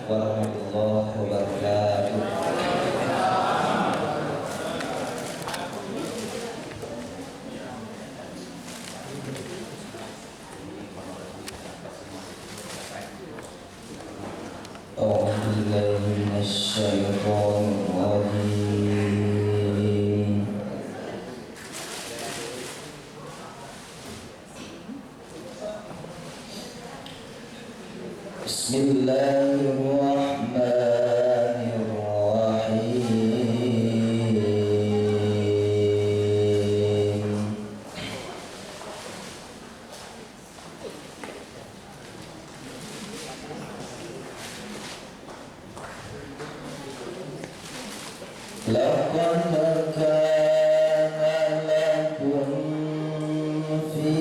warahmatullahi wabarakatuh. A'udzu billahi minasyaitonir rajim. Bismillahirrahmanirrahim. Laqad kana lakum fi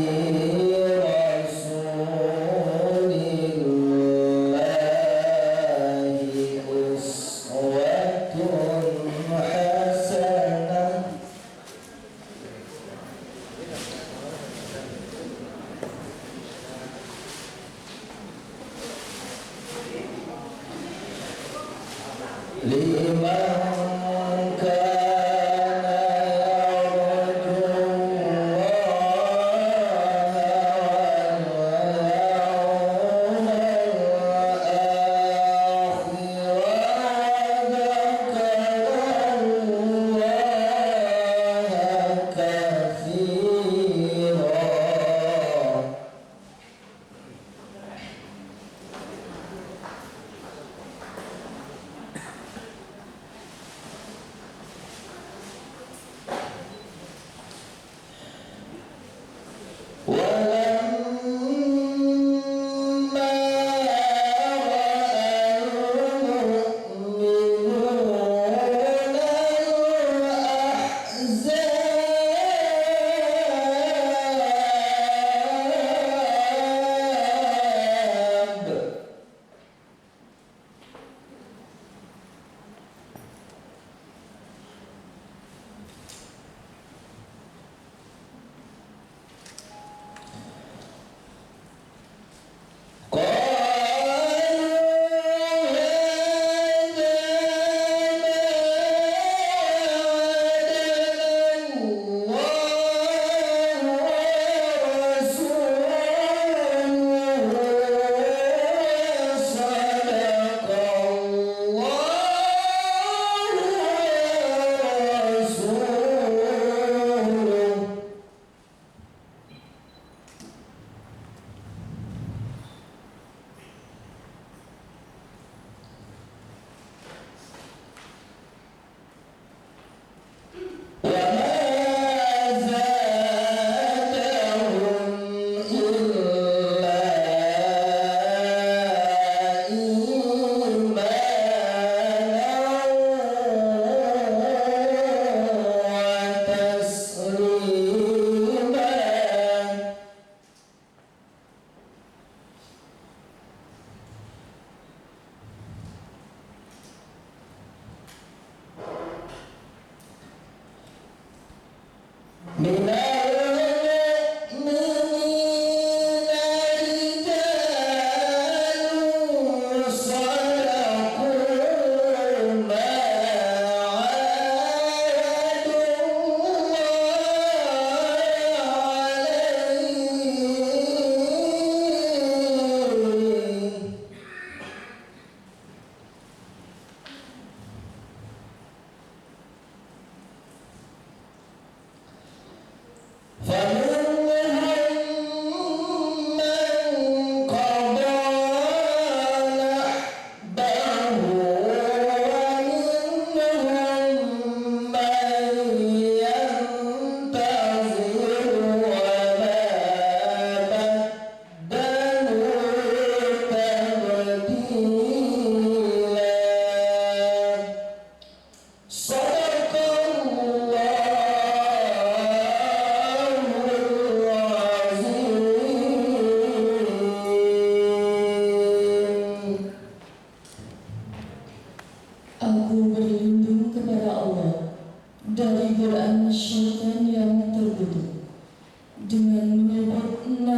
liman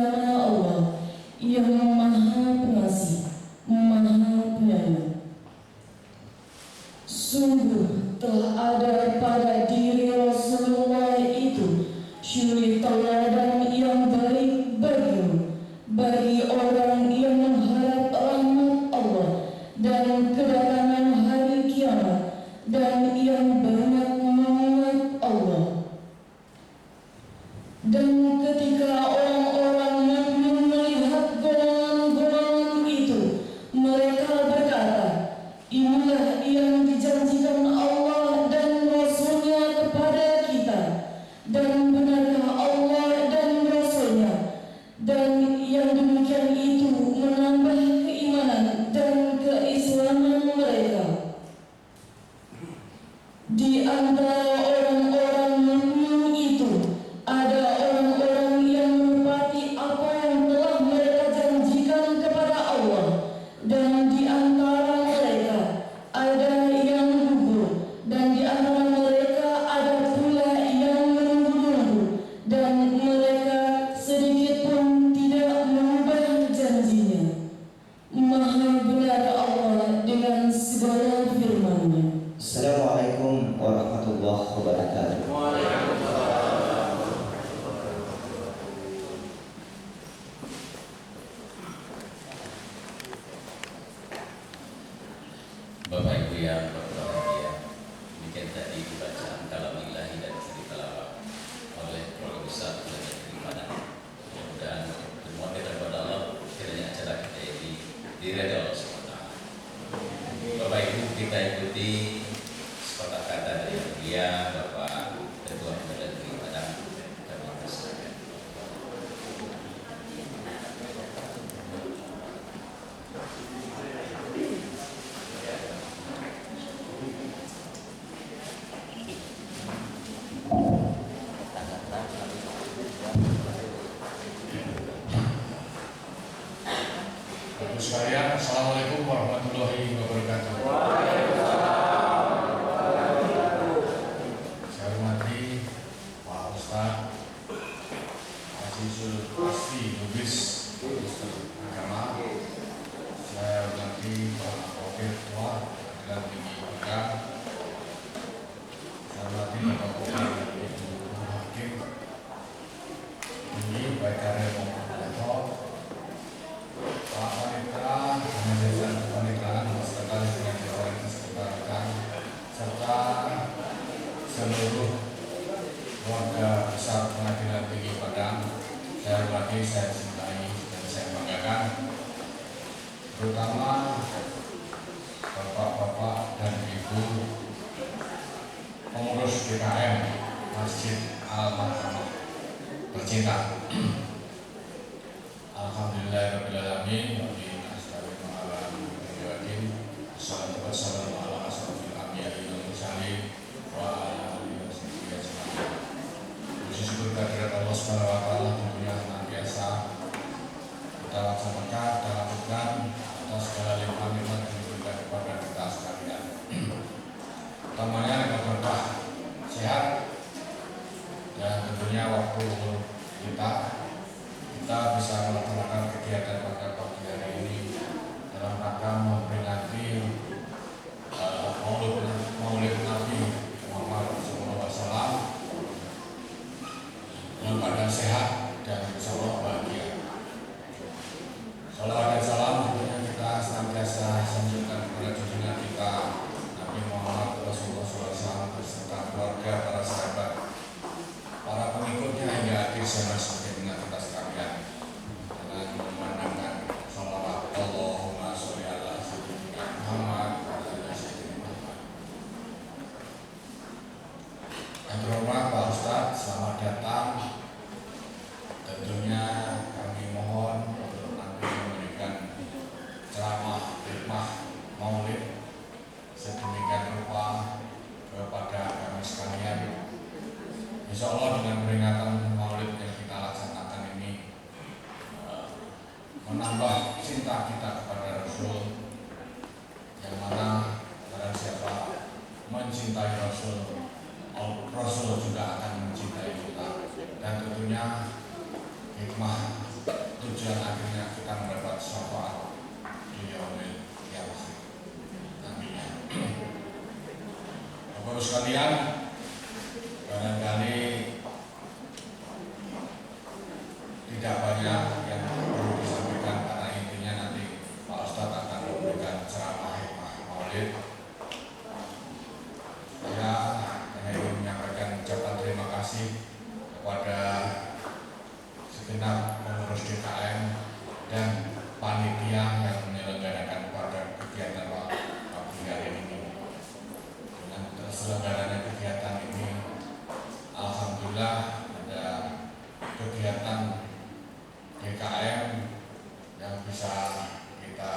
kana yang Maha Pengasih, Maha Penyayang. Sungguh telah ada pada diri Rasulullah itu suri teladan yang baik bagimu, bagi orang yang mengharap rahmat Allah dan kedatangan hari kiamat, dan yang banyak mengingat Allah. Dan ketika orang-orang mukmin melihat golongan-golongan itu, mereka berkata, inilah yang dijanjikan Allah dan Rasul-Nya kepada kita, dan benarkah Allah dan Rasul-Nya? Dan yang demikian itu menambah keimanan dan keislaman mereka. Di antara orang-orang mukmin itu ada orang-orang yang menepati apa yang telah mereka janjikan kepada Allah, dan di antara mereka ada yang gugur, dan di antara mereka ada pula yang menunggu-nunggu, dan mereka sedikit pun tidak mengubah janjinya. Maha benar Allah dengan segala firman-Nya. Assalamualaikum warahmatullahi wabarakatuh. Bapak Ibu yang berbahagia, demikian tadi bacaan kalam ilahi dan cerita lawak oleh keluarga besar Belajar Kerimanan. Mudah-mudahan bermohon kepada Allah kiranya acara kita ini diridhoi Allah SWT. Bapak Ibu, kita ikuti sepatah kata dari dia Bapak Ketua Belajar Kerimanan kami persilakan. Bapak sekalian, Assalamualaikum warahmatullahi wabarakatuh. Saya hormati Pak Ustadz Azizul Asfi Lubis, Ustadz Agama. Saya hormati Pak Wakil Ketua Pengadilan Tinggi IPK. Saya hormati Bapak Wakil Ibu Hakim Tinggi baik karya maupun level. Pak Panitra, Manajemen Kepanitraan, Sekretaris dengan jajaran Kesekretariatan, serta seluruh warga besar Pengadilan Tinggi Padang, saya hormati, saya cintai, dan saya banggakan, terutama bapak-bapak dan ibu pengurus DKM Masjid Al-Mahkamah tercinta. Alhamdulillahirrahmanirrahim. Assalatu wassalamu ala asrofil anbiya'i wal mursalin wa ala alihi wa sahbihi ajma'in. Puji syukur kehadirat Allah Subhanahu wa taala tentunya senantiasa kita laksanakan, kita lakukan atas segala limpahan-limpahan yang diberikan kepada kita sekalian. Utamanya dengan berkah sehat dan tentunya waktu kita bisa melaksanakan kegiatan pada pagi hari ini dalam rangka memperingati Maulid Nabi Muhammad SAW dalam keadaan sehat dan insya Allah bahagia. Salawat dan salam tentunya kita senantiasa sanjungkan kepada junjungan kita Nabi Muhammad Rasulullah SAW beserta keluarga, para sahabat, para pengikutnya hingga akhir zaman sebagaimana kita sekalian, dengan memandangkan salawat Allahumma sholli ala sayyidina Muhammad wa ala sayyidina Muhammad. Yang terhormat Pak Ustadz, selamat datang. Tentunya kami mohon untuk nanti memberikan ceramah hikmah Maulid sedemikian rupa kepada kami sekalian. Insya Allah dengan peringatan Maulid yang kita laksanakan ini menambah cinta kita kepada Rasul, yang mana barang siapa mencintai Rasul, Rasul juga akan mencintai kita. Dan tentunya hikmah tujuan akhirnya kita mendapat syafaat di yaumil kiamat. Amin. Bapak sekalian, barangkali tidak banyak yang perlu disampaikan karena intinya nanti Pak Ustadz akan memberikan ceramah hikmah maulid. Saya hanya ingin menyampaikan ucapan terima kasih kepada segenap pengurus DKM dan panitia yang menyelenggarakan pada kegiatan pagi hari ini. Dengan terselenggaranya kegiatan ini, alhamdulillah ada kegiatan DKM yang bisa kita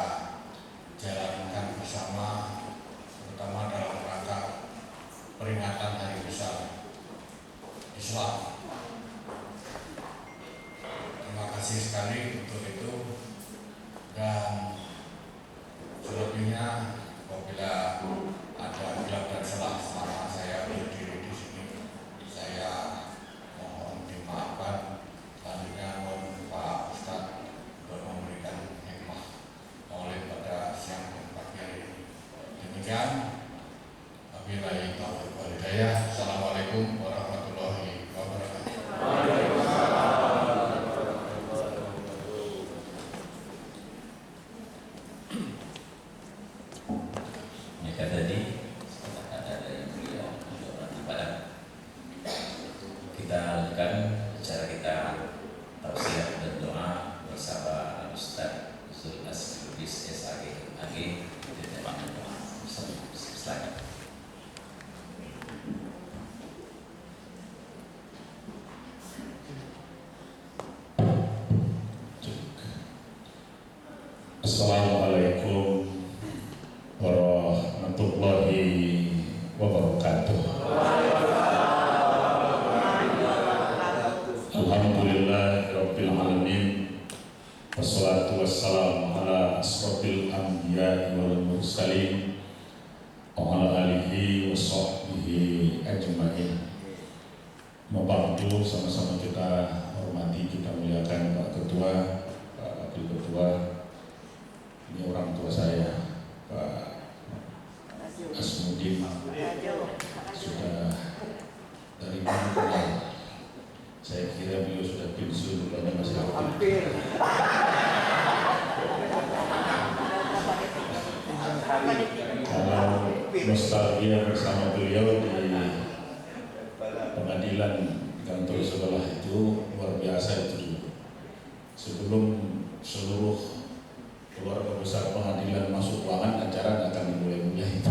jalankan bersama, terutama dalam rangka peringatan Hari Besar Islam. Terima kasih sekali untuk itu, dan selebihnya apabila ada hilaf dan salah selama saya berdiri di sini, saya mohon dimaafkan. Selanjutnya mohon Pak Ustadz untuk memberikan hikmah maulid pada siang dan pagi hari ini. Demikian, wabillahi taufiq wal hidayah. Assalamualaikum warahmatullahi wabarakatuh. Ya tadi ada yang mulia untuk orang ibadah. Kita lanjutkan acara kita tausiah dan doa bersama Ustaz Zul Asrubis SAG AG di depan doa. Silakan. Assalamualaikum warahmatullahi wabarakatuh. Alhamdulillahirabbil alamin. Wassalatu wassalamu ala asrofil anbiya'i wal mursalin wa ala alihi wa sahbihi ajma'in. Mabadu, sama-sama kita hormati, kita muliakan Pak Ketua, Pak Wakil Ketua. Ini orang tua saya, Pak Asmudin, sudah dari dulu kenal. Saya kira beliau sudah pensiun, rupanya masih aktif. Kalau nostalgia bersama beliau di pengadilan kantor sebelah itu luar biasa itu dulu. Sebelum seluruh keluarga besar pengadilan masuk ruangan, acara akan dimulai itu.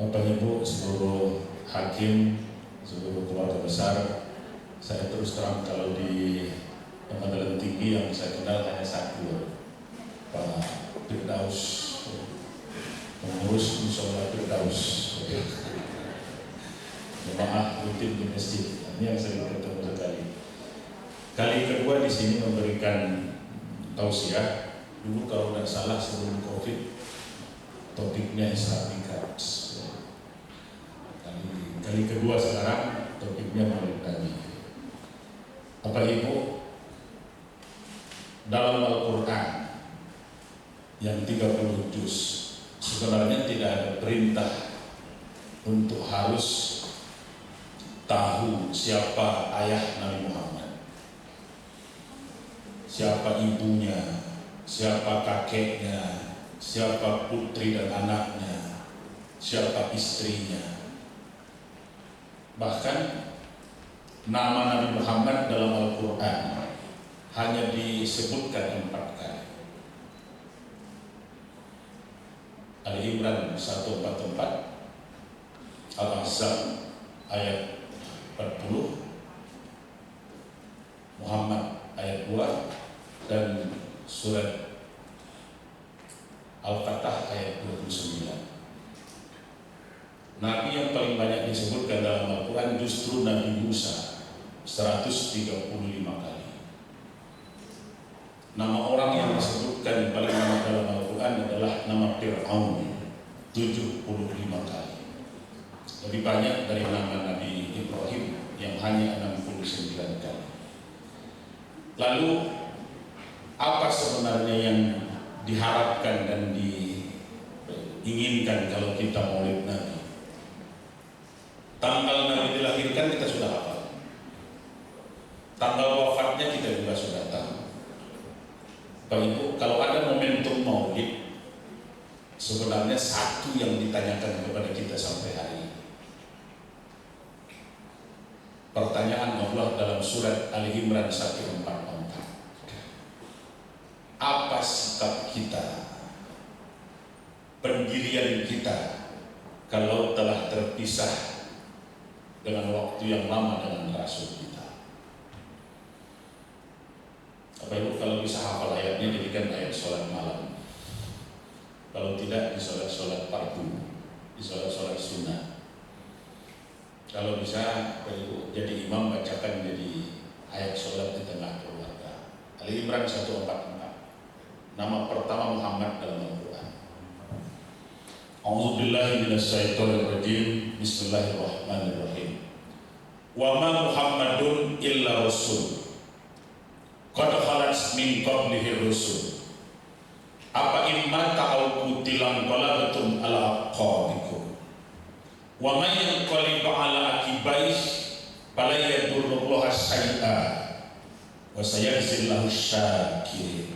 Bapak Ibu, seluruh hakim, seluruh keluarga besar, saya terus terang kalau di pengadilan tinggi yang saya kenal hanya satu, Pak Firdaus, pengurus Musyawarah Firdaus, jemaah rutin di masjid. Ini yang sering ketemu sekali. Kali kedua di sini memberikan tausiah. Dulu kalau tidak salah sebelum COVID, topiknya Isra Mi'raj. Kali kedua sekarang topiknya Maulid Nabi. Bapak Ibu, dalam Al-Quran yang 30 juz sebenarnya tidak ada perintah untuk harus tahu siapa ayah Nabi Muhammad, siapa ibunya, siapa kakeknya, siapa putri dan anaknya, siapa istrinya. Bahkan nama Nabi Muhammad dalam Al-Quran hanya disebutkan 4 kali. Ali Imran 144, Al-Ahzab ayat 40, Muhammad ayat 2, dan surat Al-Fatah ayat 29. Nabi yang paling banyak disebutkan dalam Al-Quran justru Nabi Musa, 135 kali. Nama orang yang disebutkan paling banyak dalam Al-Quran adalah nama Fir'aun, 75 kali. Lebih banyak dari nama Nabi Ibrahim yang hanya 69 kali. Lalu apa sebenarnya yang diharapkan dan inginkan kalau kita maulid Nabi. Tanggal Nabi dilahirkan kita sudah hafal. Tanggal wafatnya kita juga sudah tahu. Bapak Ibu, kalau ada momentum maulid, sebenarnya satu yang ditanyakan kepada kita sampai hari ini. Pertanyaan Allah dalam surat Al-Imran 144. Apa sikap kita, pendirian kita kalau telah terpisah dengan waktu yang lama dengan Rasul kita? Bapak Ibu, kalau bisa hafal ayatnya jadikan ayat sholat malam. Kalau tidak di sholat fardu, di sholat sunnah. Kalau bisa Bapak Ibu jadi imam, bacakan jadi ayat sholat di tengah keluarga. Ali Imran 144. Nama pertama Muhammad dalam Al-Quran. A'udzubillahi minasyaitonirrajim. Bismillahirrahmanirrahim. Wa ma Muhammadun illa rasul qad khalat min qablihi rusul apa imma ta'au kutilang qalabatum ala aqabikum wa man yanqalib ala akibaih fala yadurrullaha syai'a wa sayajzillahu syakirin.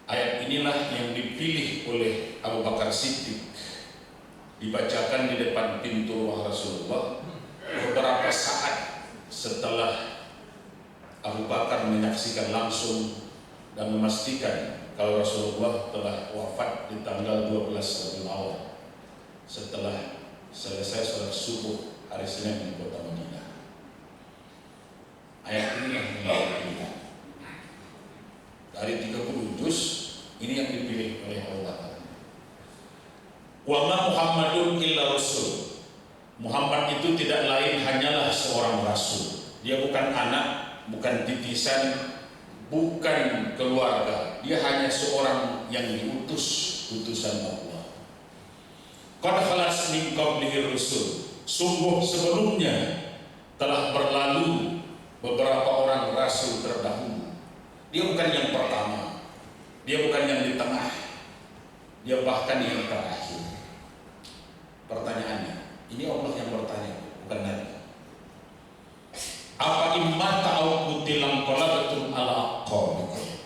Ayat inilah yang dipilih oleh Abu Bakar Siddiq, dibacakan di depan pintu rumah Rasulullah beberapa saat setelah Abu Bakar menyaksikan langsung dan memastikan kalau Rasulullah telah wafat di tanggal 12 Rabiul Awal setelah selesai sholat subuh hari Senin di kota Madinah. Ayat ini yang dipilih dari 30 juz, ini yang dipilih oleh Allah. Wa ma Muhammadun illa rasul. Muhammad itu tidak lain hanyalah seorang rasul. Dia bukan anak, bukan titisan, bukan keluarga. Dia hanya seorang yang diutus, utusan Allah. Qad khalat min qablihi rusul. Sungguh sebelumnya telah berlalu beberapa orang rasul terdahulu. Dia bukan yang pertama, dia bukan yang di tengah, dia bahkan yang terakhir. Pertanyaannya, ini Allah yang bertanya, bukan Nabi. Apa imma ta'au kutilang qalabatum ala aqabikum.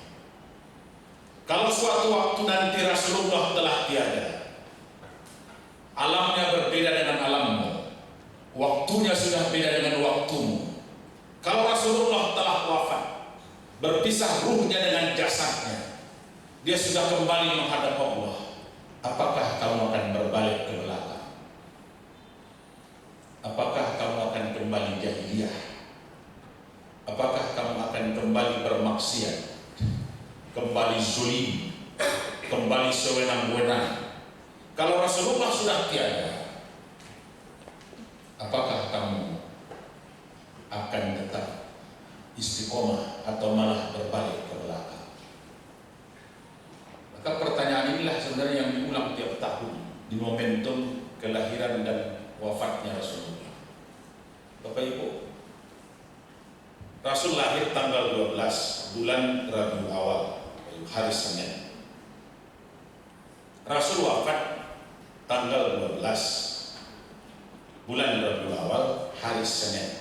Kalau suatu waktu nanti Rasulullah telah tiada, alamnya berbeda dengan alammu, waktunya sudah beda dengan waktumu. Kalau Rasulullah telah wafat, berpisah ruhnya dengan jasadnya, dia sudah kembali menghadap Allah, apakah kamu akan berbalik ke belakang? Apakah kamu akan kembali jahiliyah? Apakah kamu akan kembali bermaksiat, kembali zulim, kembali sewenang-wenang? Kalau Rasulullah sudah tiada, apakah kamu akan tetap istiqomah atau malah berbalik ke belakang? Maka pertanyaan inilah sebenarnya yang diulang tiap tahun di momentum kelahiran dan wafatnya Rasulullah. Bapak Ibu, Rasul lahir tanggal 12 bulan Rabiul Awal, hari Senin. Rasul wafat tanggal 12 bulan Rabiul Awal, hari Senin.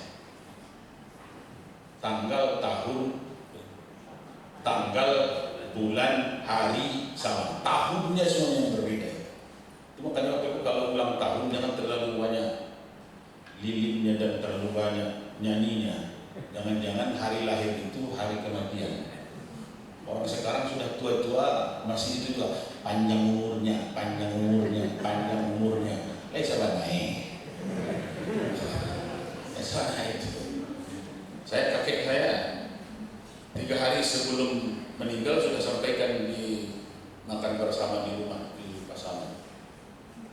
Tanggal, tahun, tanggal, bulan, hari sama, tahunnya semuanya berbeda. Itu makanya waktu itu kalau ulang tahun jangan terlalu banyak lilinnya dan terlalu banyak nyanyinya. Jangan-jangan hari lahir itu hari kematian. Orang sekarang sudah tua-tua masih itu juga panjang umurnya, panjang umurnya, panjang umurnya. Sabar naik. Sabar naik itu. Kakek saya 3 hari sebelum meninggal sudah sampaikan di makan bersama di rumah di Pasaman.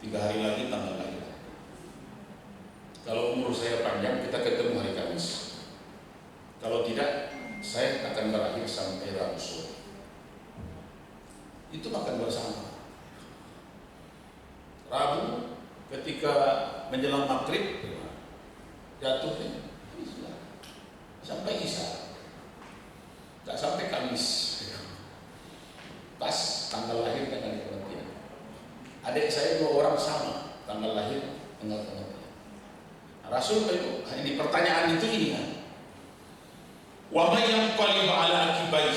3 hari lagi tanggal lahir. Kalau umur saya panjang, kita ketemu hari Kamis. Kalau tidak, saya akan berakhir sampai Rabu sore. Itu makan bersama. Rabu ketika menjelang maghrib jatuhnya sampai Isya, nggak sampai Kamis. Pas tanggal lahir dan hari kematian. Adik saya 2 orang sama, tanggal lahir, tanggal kematian. Rasul itu, ini pertanyaan itu ini kan. Wa may yanqalib ala aqibaih,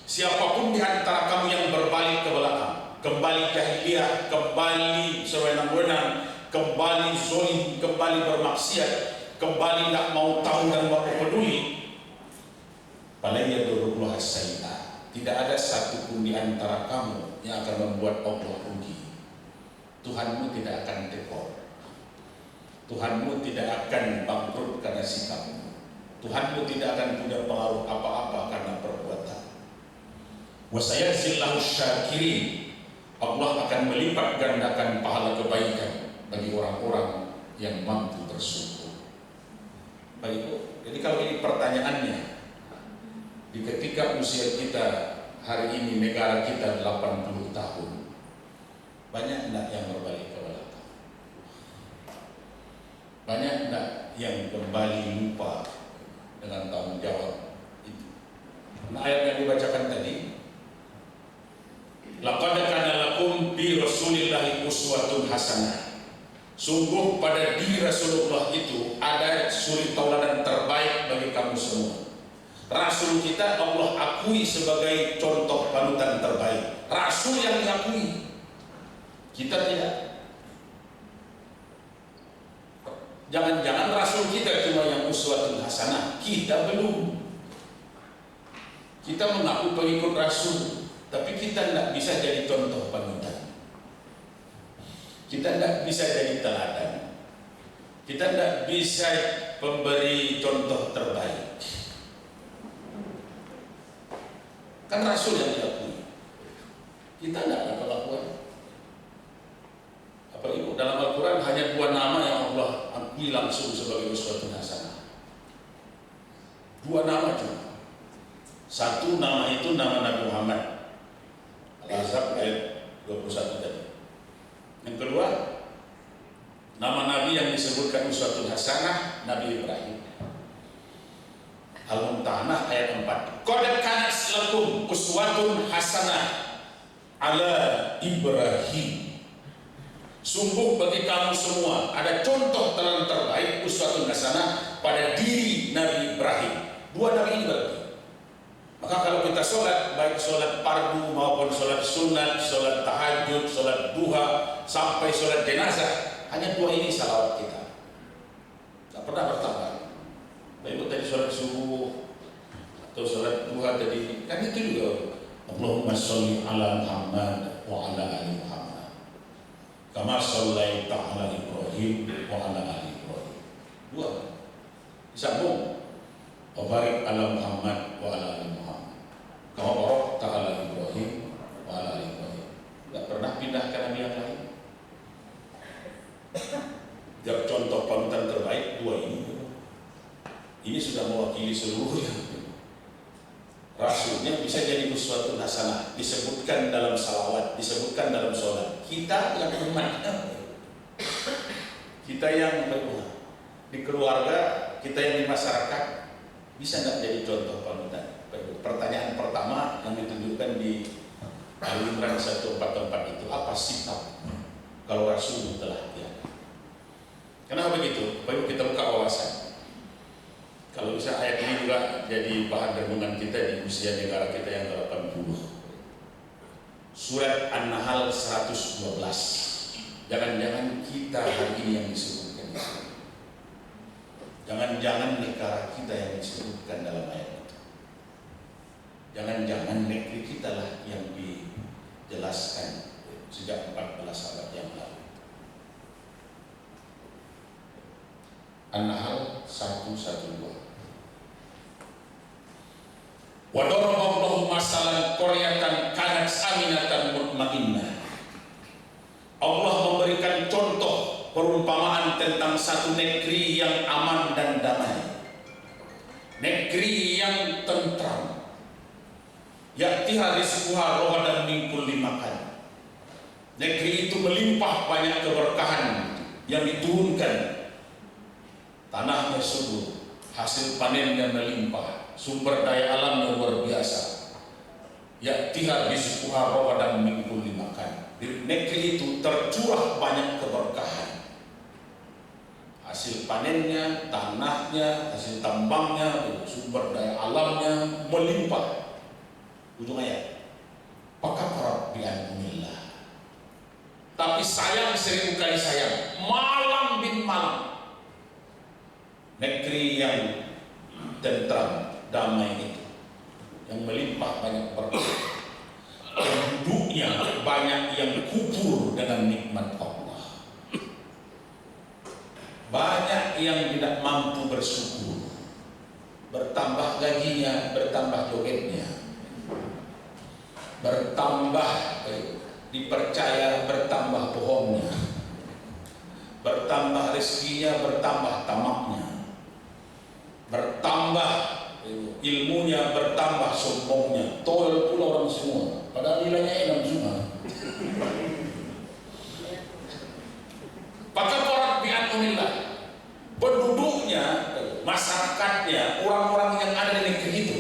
siapapun di antara kamu yang berbalik ke belakang, kembali jahiliyah, kembali sewenang-wenang, kembali zolim, kembali bermaksiat, kembali tak mau tahu dan mau peduli, paling yadurullah as-sayyi'ah, tidak ada satupun di antara kamu yang akan membuat Allah rugi. Tuhanmu tidak akan tekor, Tuhanmu tidak akan bangkrut karena sikapmu, Tuhanmu tidak akan punya pengaruh apa-apa karena perbuatan. Wa sayajzillahu syakirin, Allah akan melipat gandakan pahala kebaikan bagi orang-orang yang mampu bersyukur. Baik, jadi kalau ini pertanyaannya, di ketika usia kita hari ini, negara kita 80 tahun, banyak enggak yang berbalik ke belakang? Banyak enggak yang kembali lupa dengan tanggung jawab itu? Nah, ayat yang dibacakan tadi, laqad kana lakum bi rasulillahi uswatun hasanah. Sungguh pada diri Rasulullah itu ada suri tauladan terbaik bagi kamu semua. Rasul kita Allah akui sebagai contoh panutan terbaik. Rasul yang diakui, kita tidak. Jangan-jangan Rasul kita cuma yang uswatun hasanah, kita belum. Kita mengaku pengikut Rasul, tapi kita tidak bisa jadi contoh panutan. Kita tidak bisa jadi teladan. Kita tidak bisa memberi contoh terbaik. Kan Rasul yang diakui, kita tidak ada kelakuan. Apa itu? Dalam Al-Quran hanya 2 nama yang Allah akui langsung sebagai uswatun hasanah. 2 nama cuma. Satu nama itu nama Nabi Muhammad, Al-Ahzab ayat 21 tadi. Yang kedua, nama Nabi yang disebutkan uswatun hasanah, Nabi Ibrahim. Al-Mumtahanah ayat 4. Qad kanat lakum uswatun hasanah ala Ibrahim. Sungguh bagi kamu semua ada contoh teladan terbaik, uswatun hasanah pada diri Nabi Ibrahim. 2 Nabi ini berarti. Maka kalau kita sholat, baik sholat fardu maupun sholat sunat, sholat tahajud, sholat duha, sampai sholat jenazah, hanya 2 ini salawat kita. Tak pernah bertambah. Baik tadi sholat subuh atau sholat duha tadi, kan itu juga Allahumma sholli ala Muhammad wa ala ali Muhammad kama shallaita ala Ibrahim wa ala ali Ibrahim. 2 disambung, wa barik ala Muhammad wa ala ali Muhammad kama barakta ala Ibrahim wa ala ali Ibrahim. Tidak pernah pindah ke nabi yang lain. Jadi contoh panutan terbaik 2 ini. Ini sudah mewakili seluruhnya. Rasulnya bisa jadi uswatun hasanah, disebutkan dalam salawat, disebutkan dalam sholat. Kita yang umatnya, kita yang di keluarga, kita yang di masyarakat, bisa nggak jadi contoh panutan? Pertanyaan pertama yang ditunjukkan di Al-Imran 144 itu, apa sikap kalau Rasul telah tiada? Kenapa begitu? Baik kita buka wawasan. Kalau bisa ayat ini juga jadi bahan renungan kita di usia negara kita yang 80. Surat An-Nahl 112. Jangan-jangan kita hari ini yang disebutkan. Jangan-jangan negara kita yang disebutkan dalam ayat itu. Jangan-jangan negeri kita lah yang dijelaskan sejak 14 abad yang lalu. An-Nahl 112. Wa daraballahu masalan qaryatan kanat aminatan mutmainnah. Allah memberikan contoh perumpamaan tentang satu negeri yang aman dan damai, negeri yang tentram, ya'tiha rizquha ragadan min kulli makan. Negeri itu melimpah banyak keberkahan yang diturunkan, tanahnya subur, hasil panennya melimpah, sumber daya alamnya luar biasa. Ya'tiha rizquha ragadan min kulli makan. Di negeri itu tercurah banyak keberkahan. Hasil panennya, tanahnya, hasil tambangnya, sumber daya alamnya melimpah. Ujung ayat, Pakafara bi'an'umillah. Tapi sayang, 1000 kali sayang, malam bin malam, negeri yang tentram, damai itu, yang melimpah banyak berkah, penduduknya banyak yang kubur dengan nikmat Allah, banyak yang tidak mampu bersyukur, bertambah gajinya, bertambah jogetnya, bertambah dipercaya, bertambah bohongnya, bertambah rezekinya, bertambah tamaknya, bertambah ilmunya, bertambah sombongnya. Toil pula orang semua, padahal nilainya 6 semua. Pakafara bi'an'umillah. Penduduknya, masyarakatnya, orang-orang yang ada di negeri itu,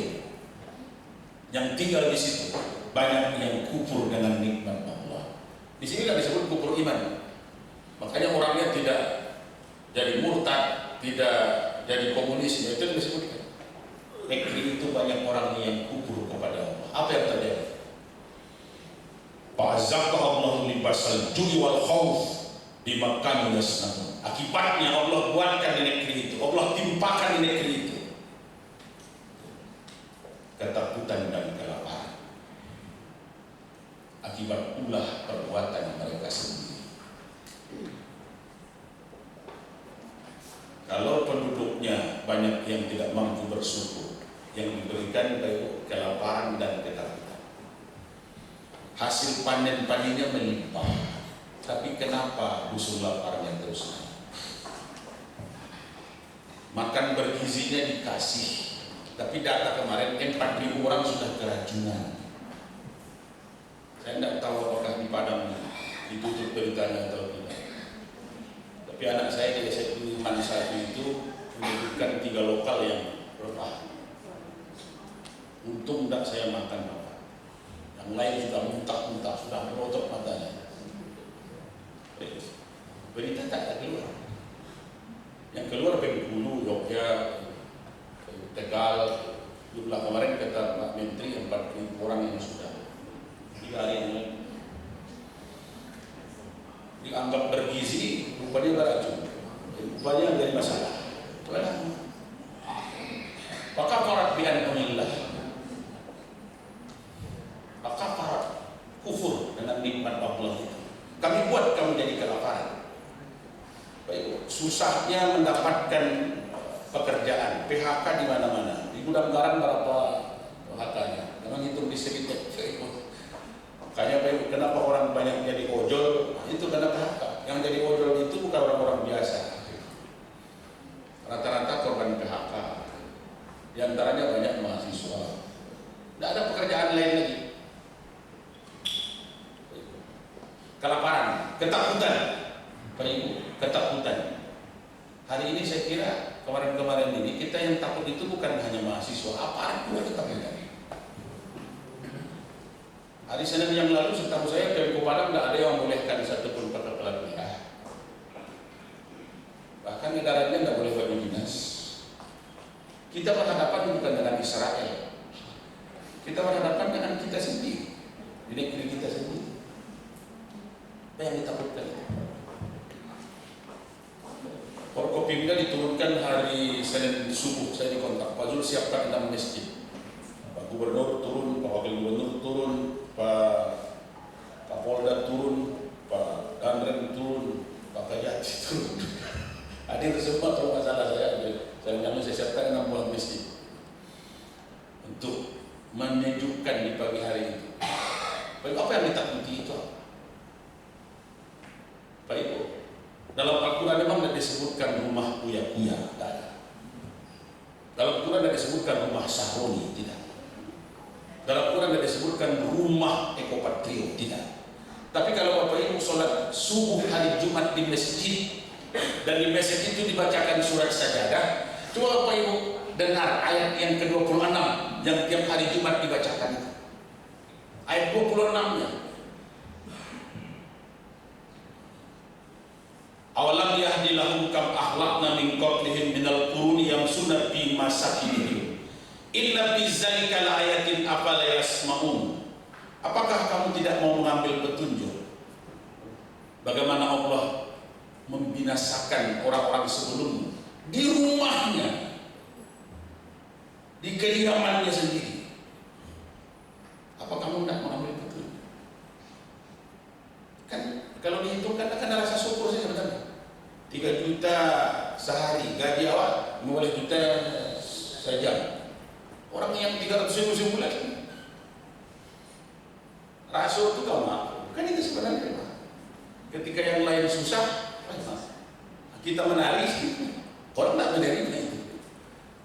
yang tinggal di situ, banyak yang kufur dengan nikmat Allah. Di sini tidak disebut kufur iman. Makanya orangnya tidak jadi murtad, tidak jadi komunis, itu disebutkan. Negeri itu banyak orang yang kufur kepada Allah. Apa yang terjadi? Fa'azzaqaha Allahu libasal ju'i wal khauf bima kanu yasna'un. Akibatnya Allah buatkan di negeri itu, Allah timpakan di negeri itu ketakutan dan kelaparan. Akibat ulah perbuatan mereka sendiri. Kalau penduduknya banyak yang tidak mampu bersyukur, yang diberikan kelaparan dan ketakutan, hasil panen-panennya melimpah, tapi kenapa musuh laparnya terus naik? Makan bergizinya dikasih, tapi data kemarin 4.000 orang sudah keracunan. Saya tidak tahu apakah di Padang ditutup beritanya atau tidak. Tapi anak saya di SMP Manisatu itu menyebutkan 3 lokal yang berpah. Untung tidak saya makan Bapak. Yang lain sudah muntah-muntah, sudah merotok matanya. Berita tak ada keluar. Yang keluar Bengkulu, Yogyakarta, Tegal. Jumlah kemarin kata Pak Menteri 4.000 orang yang sudah 3 hari yang lalu dianggap bergizi, rupanya beracun, rupanya dari masalah. Pakafara bi'an'umillah. Pakafara, kufur dengan nikmat Allah itu. Kami buat kamu jadi kelaparan. Baik, susahnya mendapatkan pekerjaan, PHK di mana-mana. Di gudang garam berapa PHK-nya? Memang hitung di segitu. Makanya kenapa orang banyak jadi ojol? Itu karena PHK. Yang jadi ojol itu bukan orang-orang biasa. Rata-rata korban PHK. Di antaranya banyak mahasiswa. Tidak ada pekerjaan lain lagi. Kelaparan, ketakutan. Ketakutan. Hari ini saya kira kemarin-kemarin ini kita yang takut itu bukan hanya mahasiswa, aparat juga ketakutan. Hari Senin yang lalu setahu saya Pemko Padang tidak ada yang membolehkan satupun pakai pelat merah. Bahkan negaranya tidak boleh baju dinas. Kita berhadapan bukan dengan Israel, kita berhadapan dengan kita sendiri, di negeri kita sendiri. Apa yang ditakutkan? Forkopimda diturunkan hari Senin subuh, saya dikontak, Pak Zul siapkan 6 masjid. Pak Gubernur turun, Pak Wakil Gubernur turun, Pak Kapolda turun, Pak Danren turun, Pak Kajati turun. Hadir semua kalau nggak salah saya siapkan 6 buah masjid untuk menyejukkan di pagi hari itu. Apa yang ditakuti itu? Pak Ibu, dalam Al-Quran memang tidak disebutkan rumah kuya-kuya, tidak ada. Dalam Al-Quran tidak disebutkan rumah Sahroni, tidak. Dalam Al-Quran tidak disebutkan rumah Ekopatrio, tidak. Tapi kalau Bapak Ibu sholat subuh hari Jumat di masjid, dan di masjid itu dibacakan surat sajadah, coba Bapak Ibu dengar ayat yang ke-26 yang tiap hari Jumat dibacakan itu. Ayat 26-nya. ahlakna min qablihim minal quruni yamsuna fi masakinihim inna fi dzalika laayatin afala yasmaun. Apakah kamu tidak mau mengambil petunjuk bagaimana Allah membinasakan orang-orang sebelummu di rumahnya, di kediamannya sendiri? Apa kamu tidak mengambil petunjuk? Kan kalau dihitungkan akan ada rasa syukur saja sebenarnya. 3 juta sehari gaji awal, 5 juta sejam. Orang yang 300.000 sebulan, rasul itu kau mampu. Kan itu sebenarnya. Ketika yang lain susah, kita menari, orang tidak menerima itu.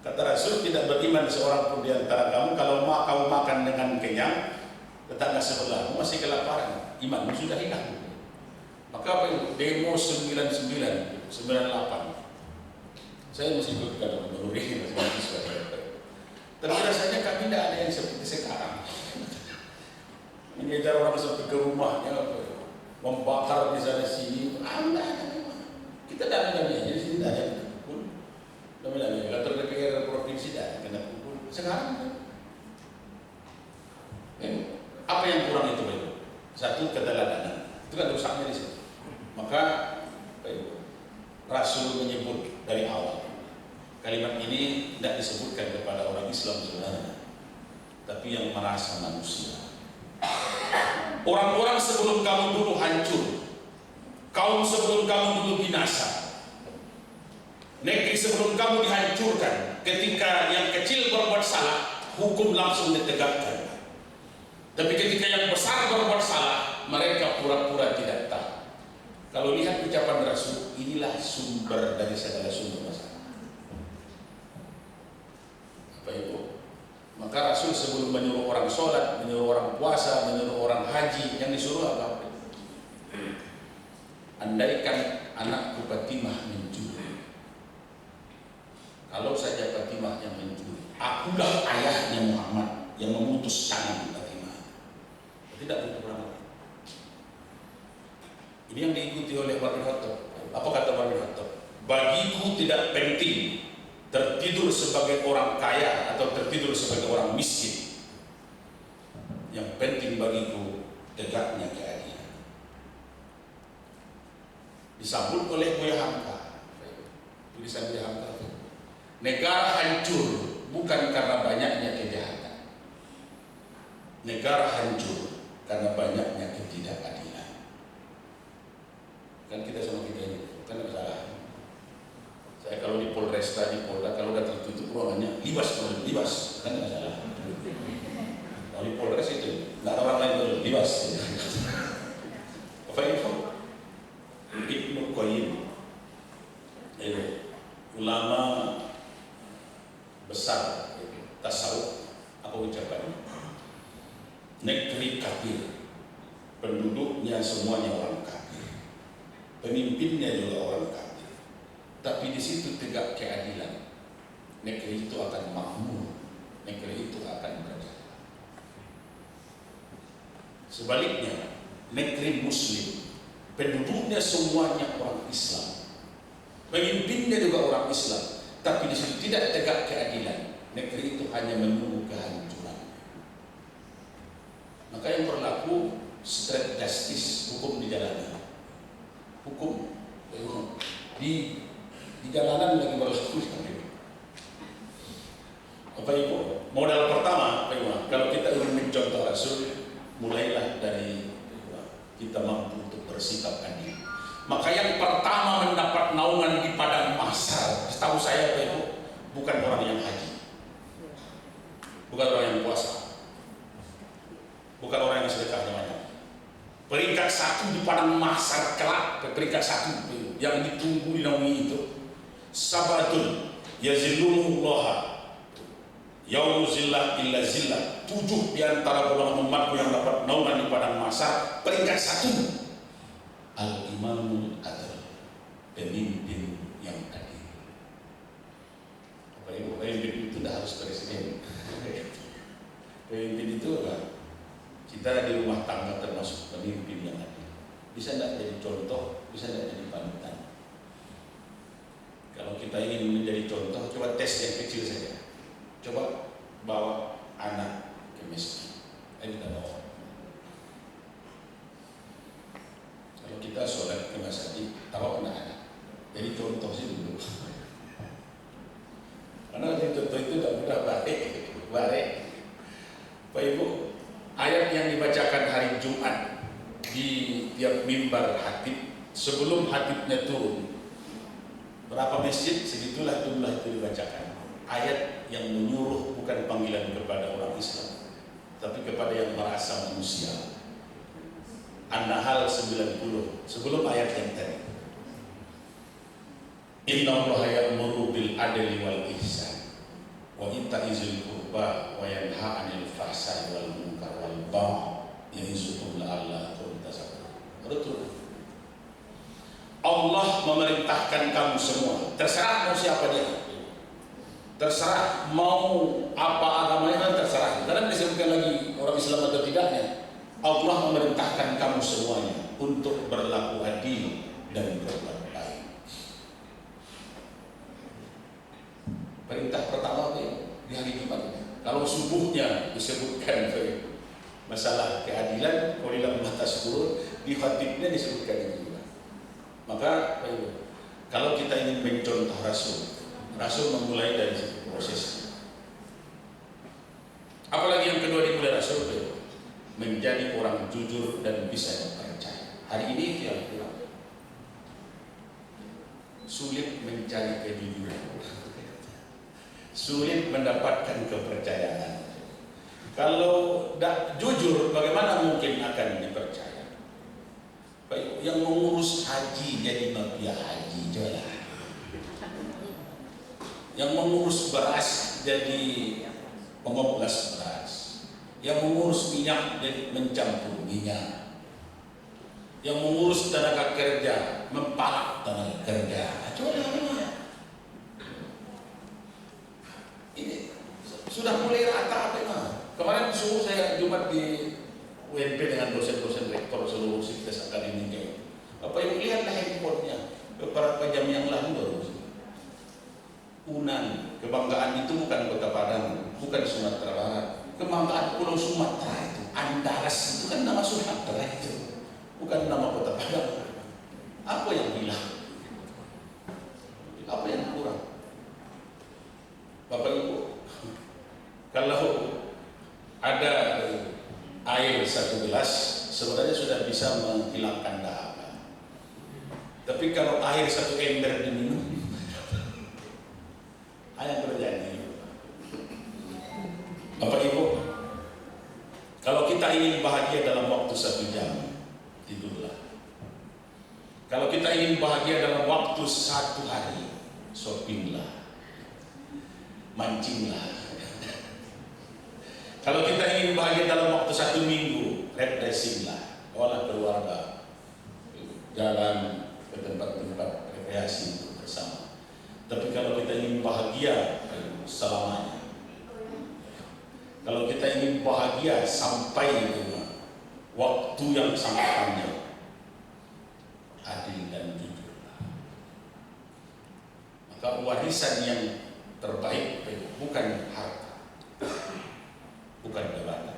Kata Rasul, tidak beriman seorang pun di antara kamu kalau kamu makan dengan kenyang, tetangga sebelahmu masih kelaparan, imanmu sudah hilang. Maka apa itu? Demo 99, 98. Saya masih ikut dalam menurut masih mahasiswa. Tapi rasanya kami tidak ada yang seperti sekarang. Mengejar orang sampai ke rumahnya, membakar di sana sini. Tidak ada memang. Kita damai-damai aja di sini, tidak ada kena pukul. Damai-damai. Kantor DPR provinsi tidak ada kena pukul. Sekarang kan. Apa yang kurang itu? Satu, keteladanan. Itu kan rusaknya di situ. Maka Rasul menyebut dari awal, kalimat ini tidak disebutkan kepada orang Islam sebenarnya, tapi yang merasa manusia. Orang-orang sebelum kamu dulu hancur, kaum sebelum kamu dulu binasa, negeri sebelum kamu dihancurkan. Ketika yang kecil berbuat salah, hukum langsung ditegakkan. Tapi ketika yang besar berbuat salah, mereka pura-pura tidak tahu. Kalau lihat ucapan Rasul, inilah sumber dari segala sumber masalah. Apa itu? Maka Rasul sebelum menyuruh orang sholat, menyuruh orang puasa, menyuruh orang haji, yang disuruh apa? Andaikan anakku Fatimah mencuri, kalau saja Fatimah yang mencuri, akulah ayahnya Muhammad yang memutus tangan Fatimah. Tidak butuh orang lain. Ini yang diikuti oleh Umar bin Khattab. Apa kata Umar bin Khattab? Bagiku tidak penting tertidur sebagai orang kaya atau tertidur sebagai orang miskin. Yang penting bagiku tegaknya keadilan. Disambut oleh Buya Hamka. Tulisan Buya Hamka. Negara hancur bukan karena banyaknya kejahatan. Negara hancur karena banyaknya ketidakadilan. Kan kita sama kita ini, kan tidak salah. Saya kalau di Polresta, di Polda, kalau udah tertutup ruangannya, libas, kan tidak salah. Kalau di Polres itu, nggak ada orang lain dulu, libas. Apa itu? Ibnu Qayyim, ulama besar tasawuf, apa ucapannya? Negeri kafir, penduduknya semuanya orang kafir. Pemimpinnya juga orang kafir, tapi di situ tegak keadilan. Negeri itu akan makmur, negeri itu akan berjaya. Sebaliknya, negeri Muslim, penduduknya semuanya orang Islam, pemimpinnya juga orang Islam, tapi di situ tidak tegak keadilan. Negeri itu hanya menunggu kehancuran. Maka yang berlaku straight justice, hukum di jalanan. Hukum di jalanan lagi berlaku. Apa itu? Modal pertama, kalau kita ingin mencontoh Rasul, mulailah dari kita mampu untuk bersikap adil. Maka yang pertama mendapat naungan di padang mahsyar, setahu saya itu bukan orang yang haji, bukan orang yang puasa, bukan orang yang sedekahnya banyak. Peringkat 1 di padang mahsyar kelak, peringkat 1 yang ditunggu dinaungi itu, sabatun yazillullah yaumul zillah illa zillah. 7 di antara golongan umatku yang dapat naungan di padang mahsyar. Peringkat 1, al-imamul adil, pemimpin yang adil. Pemimpin itu tidak harus presiden. Pemimpin itu apa? Kita di rumah tangga termasuk pemimpin yang adil. Bisa tidak jadi contoh, bisa tidak jadi panutan. kita ingin menjadi contoh, coba tes yang kecil saja. Coba bawa anak ke masjid. Kita bawa. Kalau kita sholat ke masjid, tahu anak-anak. Jadi contoh sih dulu. Karena di contoh itu tidak mudah balik. Pak Ibu, ayat yang dibacakan hari Jumat di tiap mimbar hatib, sebelum hatibnya turun, berapa masjid, segitulah jumlah itu dibacakan. Ayat yang menyuruh bukan panggilan kepada orang Islam, tapi kepada yang merasa manusia. An-Nahl 90, sebelum ayat yang tadi. Innallaha ya'muru bil adli wal ihsan wa ita'i dzil qurba wa yanha 'anil fahsya'i wal munkar wal baghi ya'izukum la'allakum tadhakkarun. Allah memerintahkan kamu semua, terserah mau siapa dia, terserah mau apa agamanya, terserah. Karena disebutkan lagi orang Islam atau tidaknya. Allah memerintahkan kamu semuanya untuk berlaku adil dan berbuat baik. Perintah pertama di hari Jumat. Kalau subuhnya disebutkan masalah keadilan, kalau dalam batas turun di khatibnya disebutkan itu juga. Maka kalau kita ingin mencontoh Rasul memulai dari situ prosesnya. Apalagi yang kedua dimulai Rasul menjadi orang jujur dan bisa dipercaya. Hari ini yang kurang. Sulit mencari kejujuran. Sulit mendapatkan kepercayaan. Kalau tidak jujur, bagaimana mungkin akan dipercaya? Baik, yang mengurus haji jadi mafia haji jelas. Yang mengurus beras jadi pengoplos beras. Yang mengurus minyak jadi mencampur minyak. Yang mengurus tenaga kerja mempalak tenaga kerja. Ini sudah mulai rata apa ini? Kemarin subuh saya Jumat di UNP dengan dosen-dosen rektor seluruh sivitas akademiknya. Apa yang lihatlah handphonenya beberapa jam yang lalu baru. Unan, kebanggaan itu bukan Kota Padang, bukan Sumatera Barat. Kebanggaan Pulau Sumatera itu, Andalas itu kan nama Sumatera itu, bukan nama Kota Padang. Apa yang hilang? Apa yang kurang? Bapak Ibu, kalau ada air satu gelas, sebenarnya sudah bisa menghilangkan dahaga. Tapi kalau air satu ember diminum, apa yang terjadi? Bapak Ibu, kalau kita ingin bahagia dalam waktu 1 jam, tidurlah. Kalau kita ingin bahagia dalam waktu 1 hari, shoppinglah, mancinglah. Kalau kita ingin bahagia dalam waktu 1 minggu, refreshinglah, bawalah keluarga, jalan ke tempat-tempat rekreasi bersama. Tapi kalau kita ingin bahagia selamanya, kalau kita ingin bahagia sampai dengan waktu yang sangat panjang, adil dan jujur. Maka warisan yang terbaik bukan harta, bukan jabatan.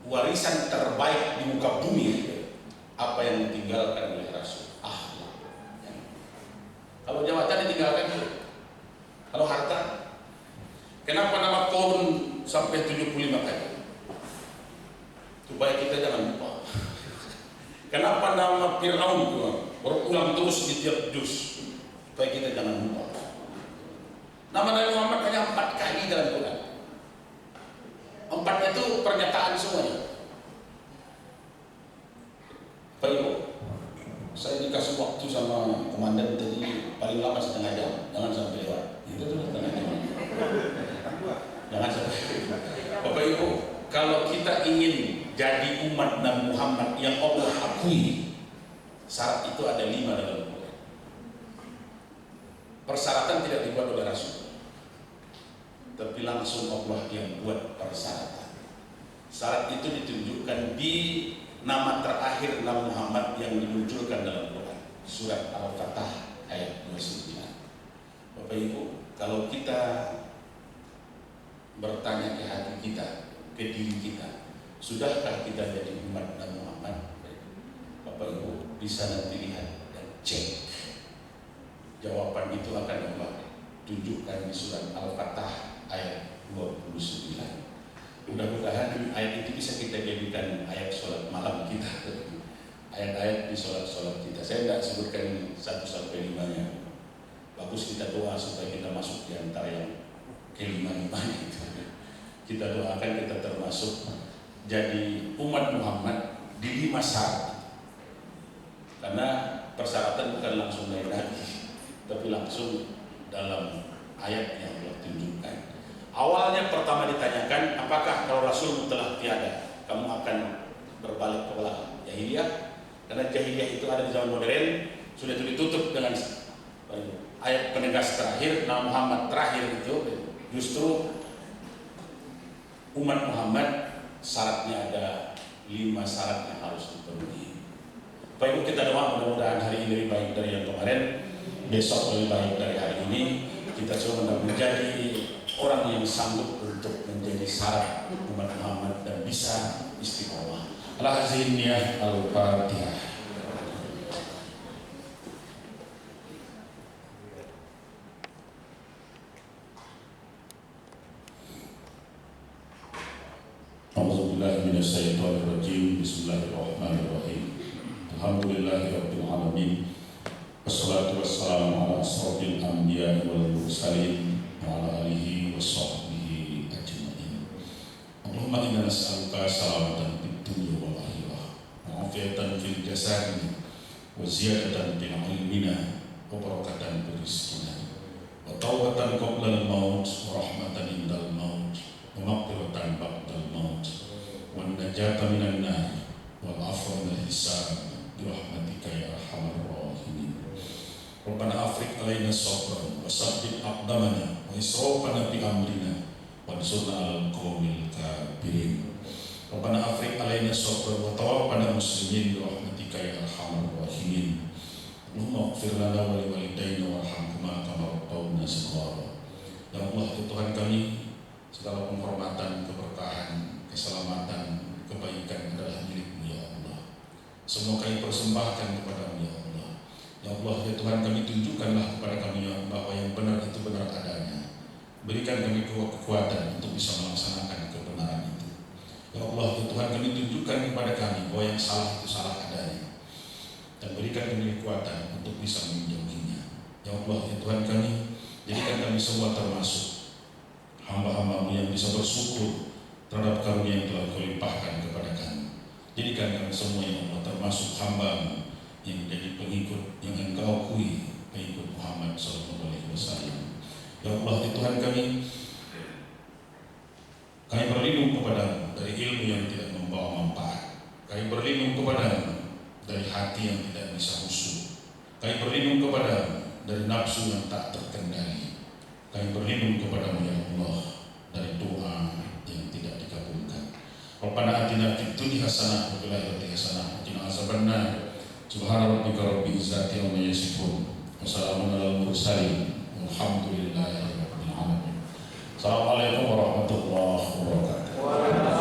Warisan terbaik di muka bumi apa yang ditinggalkan oleh Rasul, akhlak. Kalau jabatan ditinggalkan dulu. Kalau harta, kenapa nama Korun sampai 75 kali? Supaya kita jangan lupa. Kenapa nama Fir'aun berulang terus di tiap juz? Supaya kita jangan lupa. Nama Nabi Muhammad hanya 4 kali dalam Quran. 4 itu pernyataan semuanya. Pak Ibu, saya dikasih waktu sama komandan tadi paling lama setengah jam, jangan sampai lewat. Itu tuh setengah jam. Jangan sampai. Bapak Ibu, kalau kita ingin jadi umat Nabi Muhammad yang Allah akui, syarat itu ada 5 dalam Quran. Persyaratan tidak dibuat oleh Rasul, tapi langsung Allah yang buat persyaratan. Syarat itu ditunjukkan di nama terakhir Nabi Muhammad yang dimunculkan dalam Quran, surat Al-Fatah ayat 29. Bapak Ibu, kalau kita bertanya ke hati kita, ke diri kita, sudahkah kita jadi umat Nabi Muhammad? Bapak Ibu bisa nanti lihat dan cek. Jawaban itu akan Allah tunjukkan di surat Al-Fatah ayat 29. Mudah-mudahan ayat itu bisa kita jadikan ayat sholat malam kita, ayat-ayat di sholat-sholat kita. Saya tidak sebutkan 1-5-nya. Bagus kita doa supaya kita masuk di antara yang ke-5 itu. Kita doakan kita termasuk jadi umat Muhammad di 5 syarat. Karena persyaratan bukan langsung dari Nabi, tapi langsung dalam ayat yang Allah tunjukkan. Awalnya pertama ditanyakan, apakah kalau Rasul telah tiada, kamu akan berbalik ke belakang? Jahiliyah, karena jahiliyah itu ada di zaman modern, sudah itu ditutup dengan ayat penegas terakhir, Nabi Muhammad terakhir itu. Justru umat Muhammad syaratnya ada 5 syarat yang harus dipenuhi. Bapak Ibu, kita doa mudah-mudahan hari ini lebih baik dari yang kemarin, besok lebih baik dari hari ini. Kita coba menjadi orang yang sanggup untuk menjadi syarat umat Muhammad dan bisa istiqomah. Al-Haziniyah Al-Fatihah. A'udzubillahiminasyaitonirrajim. Bismillahirrahmanirrahim. Alhamdulillahirabbil alamin. Wassalatu wassalamu ala asrofil anbiya'i wal mursalin wa ala alihi wa sahbihi ajma'in. Allahumma inna nas'aluka salamatan fid dunya wal akhirah, wa afiatan fil jasadi, wa ziyadatan fil ilmina, wa barakatan fil rizqina, wa tawbatan qabla al-maut, wa rahmatan indal maut, wa maghfiratan ba'dal maut, wa najatan minan nar, wal afwa minal hisab, bi rahmatika ya arhamar rahimin. Rabbana afriq alaina sabran wa sabbit aqdamana wa israfana fi amrina wansurna 'alal qaumil kafirin. Rabbana afriq alaina sabran wa tawaffana muslimin bi rahmatika ya arhamar rahimin. Allahumma ighfir lana wa li walidayna warhamhuma kama rabbauna shaghara. Ya Allah, Tuhan kami, segala penghormatan, keberkahan, keselamatan, kebaikan adalah milik-Mu ya Allah. Semua kami persembahkan kepada-Mu ya Allah. Ya Allah, ya Tuhan, kami tunjukkanlah kepada kami bahwa yang benar itu benar adanya. Berikan kami kekuatan untuk bisa melaksanakan kebenaran itu. Ya Allah, ya Tuhan, kami tunjukkan kepada kami bahwa yang salah itu salah adanya. Dan berikan kami kekuatan untuk bisa menjauhinya. Ya Allah, ya Tuhan kami, jadikan kami semua termasuk hamba-hamba-Mu yang bisa bersyukur terhadap karunia yang telah Kau limpahkan kepada kami. Jadikan kami semua yang Allah termasuk hamba-Mu yang menjadi pengikut yang Engkau akui, pengikut Muhammad SAW. Ya Allah, ya Tuhan kami berlindung kepada-Mu dari ilmu yang tidak membawa manfaat. Kami berlindung kepada-Mu dari hati yang tidak bisa khusyuk. Kami berlindung kepada-Mu dari nafsu yang tak terkendali. Kami berlindung kepada-Mu ya Allah dari doa yang tidak dikabulkan. Rabbana atina fid dunya hasanah wa fil akhirati hasanah wa qina azabannar. Subhana rabbika rabbil izzati amma yasifun wa salamun alal mursalin walhamdulillahi rabbil alamin. Assalamualaikum warahmatullahi wabarakatuh.